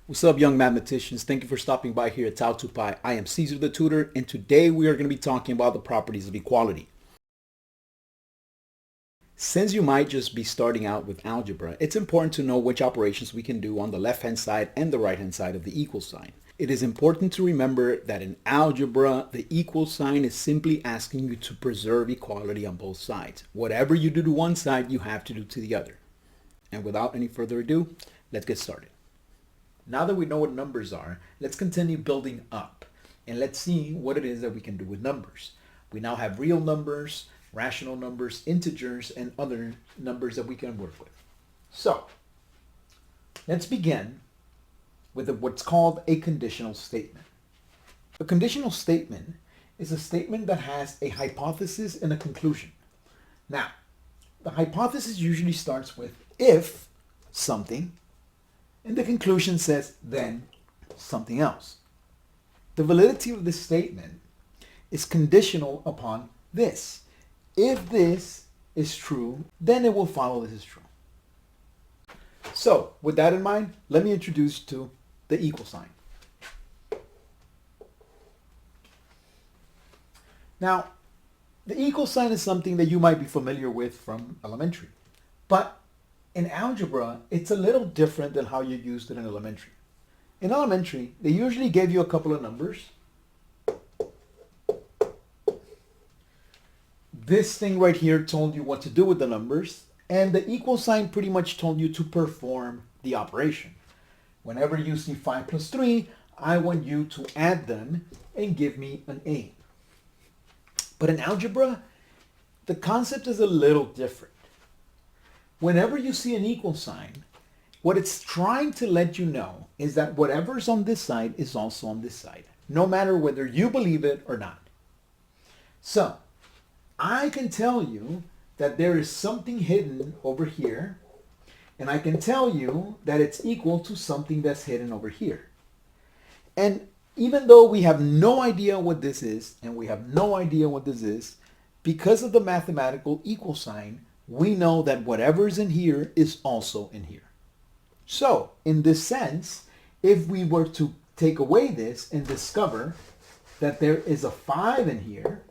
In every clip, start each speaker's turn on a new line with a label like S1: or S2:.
S1: What's up, young mathematicians? Thank you for stopping by here at Tau 2 Pi. I am Caesar the Tutor, and today we are going to be talking about the properties of equality. Since you might just be starting out with algebra, it's important to know which operations we can do on the left-hand side and the right-hand side of the equal sign. It is important to remember that in algebra, the equal sign is simply asking you to preserve equality on both sides. Whatever you do to one side, you have to do to the other. And without any further ado, let's get started. Now that we know what numbers are, let's continue building up and let's see what it is that we can do with numbers. We now have real numbers, rational numbers, integers, and other numbers that we can work with. So let's begin with what's called a conditional statement. A conditional statement is a statement that has a hypothesis and a conclusion. Now, the hypothesis usually starts with if something, and the conclusion says then something else. The validity of this statement is conditional upon this. If this is true, then it will follow this is true. So with that in mind, let me introduce to the equal sign. Now, the equal sign is something that you might be familiar with from elementary, but in algebra, it's a little different than how you used it in elementary. In elementary, they usually gave you a couple of numbers. This thing right here told you what to do with the numbers, and the equal sign pretty much told you to perform the operation. Whenever you see 5 plus 3, I want you to add them and give me an 8. But in algebra, the concept is a little different. Whenever you see an equal sign, what it's trying to let you know is that whatever's on this side is also on this side, no matter whether you believe it or not. So, I can tell you that there is something hidden over here, and I can tell you that it's equal to something that's hidden over here. And even though we have no idea what this is, and we have no idea what this is, because of the mathematical equal sign, we know that whatever is in here is also in here. So, in this sense, if we were to take away this and discover that there is a 5 in here,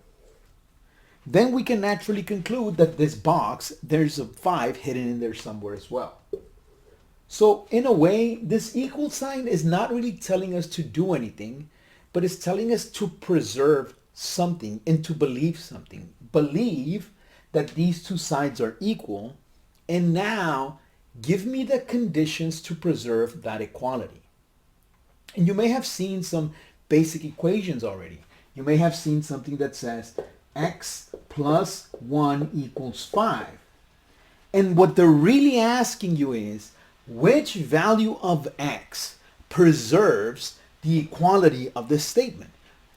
S1: then we can naturally conclude that this box, there's a 5 hidden in there somewhere as well. So, in a way, this equal sign is not really telling us to do anything, but it's telling us to preserve something and to believe something. Believe that these two sides are equal, and now give me the conditions to preserve that equality. And you may have seen some basic equations already. You may have seen something that says x plus 1 equals 5. And what they're really asking you is, which value of x preserves the equality of this statement?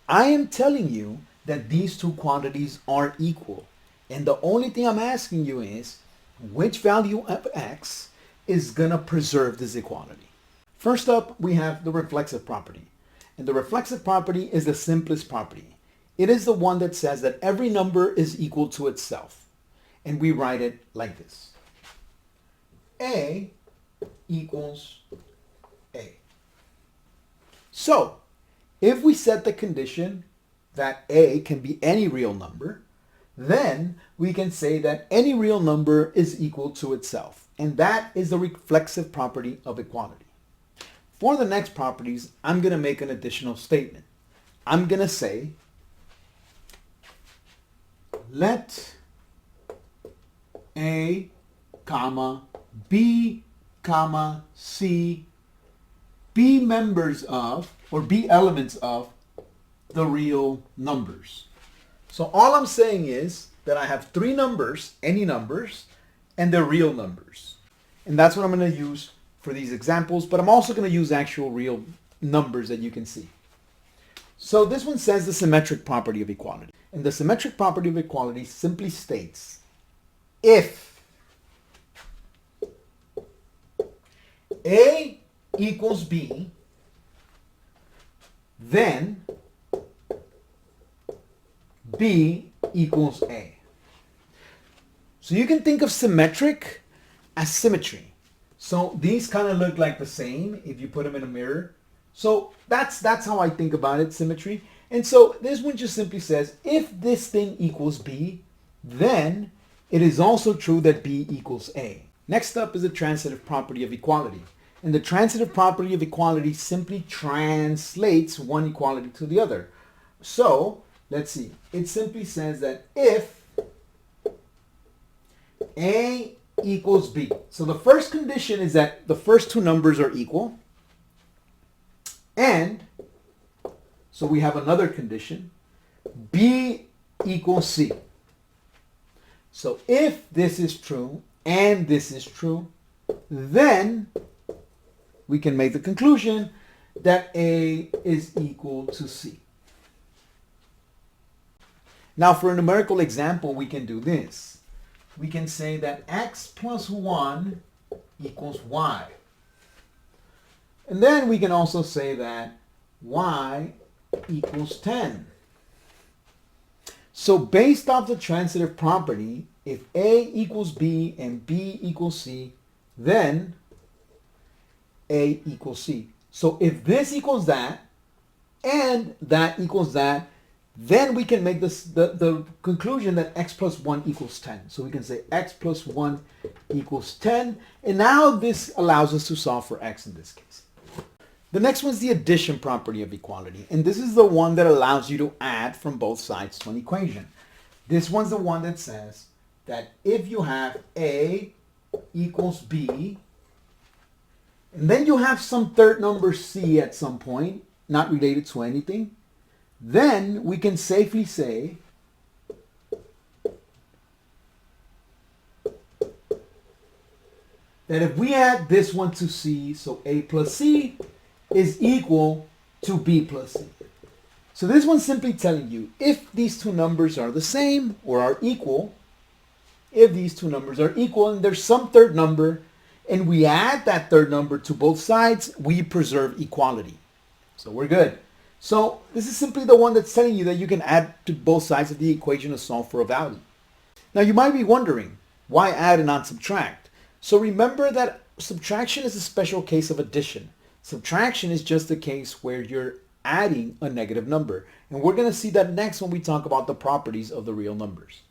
S1: I am telling you that these two quantities are equal. And the only thing I'm asking you is, which value of x is going to preserve this equality? First up, we have the reflexive property. And the reflexive property is the simplest property. It is the one that says that every number is equal to itself. And we write it like this. A equals A. So, if we set the condition that A can be any real number, then we can say that any real number is equal to itself. And that is the reflexive property of equality. For the next properties, I'm going to make an additional statement. I'm going to say, let A, comma, B, comma, C be members of, or be elements of, the real numbers. So all I'm saying is that I have 3 numbers, any numbers, and they're real numbers. And that's what I'm going to use for these examples, but I'm also going to use actual real numbers that you can see. So this one says the symmetric property of equality. And the symmetric property of equality simply states, if A equals B, then B equals A. So you can think of symmetric as symmetry. So these kind of look like the same if you put them in a mirror. So that's how I think about it, symmetry. And so this one just simply says, if this thing equals B, then it is also true that B equals A. Next up is the transitive property of equality. And the transitive property of equality simply translates one equality to the other. So let's see. It simply says that if A equals B. So the first condition is that the first two numbers are equal. And so we have another condition. B equals C. So if this is true and this is true, then we can make the conclusion that A is equal to C. Now for a numerical example, we can do this. We can say that x plus 1 equals y. And then we can also say that y equals 10. So based off the transitive property, if A equals B and B equals C, then A equals C. So if this equals that and that equals that, then we can make this the conclusion that x plus 1 equals 10. So we can say x plus 1 equals 10. And now this allows us to solve for x in this case. The next one is the addition property of equality. And this is the one that allows you to add from both sides to an equation. This one's the one that says that if you have A equals B, and then you have some third number C at some point, not related to anything, then we can safely say that if we add this one to C, so A plus C is equal to B plus C. So this one's simply telling you if these two numbers are the same or are equal, if these two numbers are equal and there's some third number and we add that third number to both sides, we preserve equality. So we're good. So this is simply the one that's telling you that you can add to both sides of the equation to solve for a value. Now you might be wondering, why add and not subtract? So remember that subtraction is a special case of addition. Subtraction is just a case where you're adding a negative number. And we're going to see that next when we talk about the properties of the real numbers.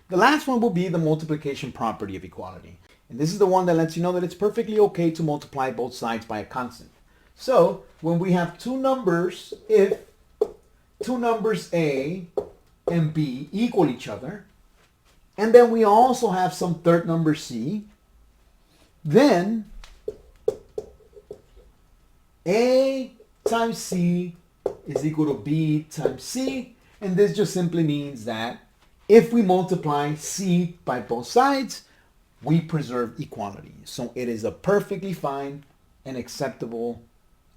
S1: The last one will be the multiplication property of equality. And this is the one that lets you know that it's perfectly okay to multiply both sides by a constant. So when we have two numbers, if two numbers A and B equal each other, and then we also have some third number C, then A times C is equal to B times C, and this just simply means that if we multiply C by both sides, we preserve equality. So it is a perfectly fine and acceptable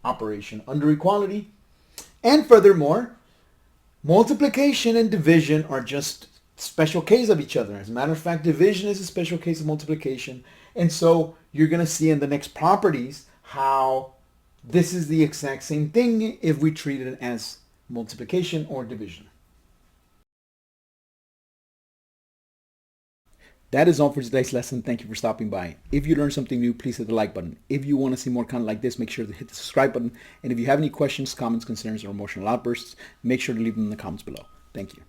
S1: operation under equality. And furthermore, multiplication and division are just special cases of each other. As a matter of fact, division is a special case of multiplication. And so you're going to see in the next properties how this is the exact same thing if we treat it as multiplication or division. That is all for today's lesson. Thank you for stopping by. If you learned something new, please hit the like button. If you want to see more content like this, make sure to hit the subscribe button. And if you have any questions, comments, concerns, or emotional outbursts, make sure to leave them in the comments below. Thank you.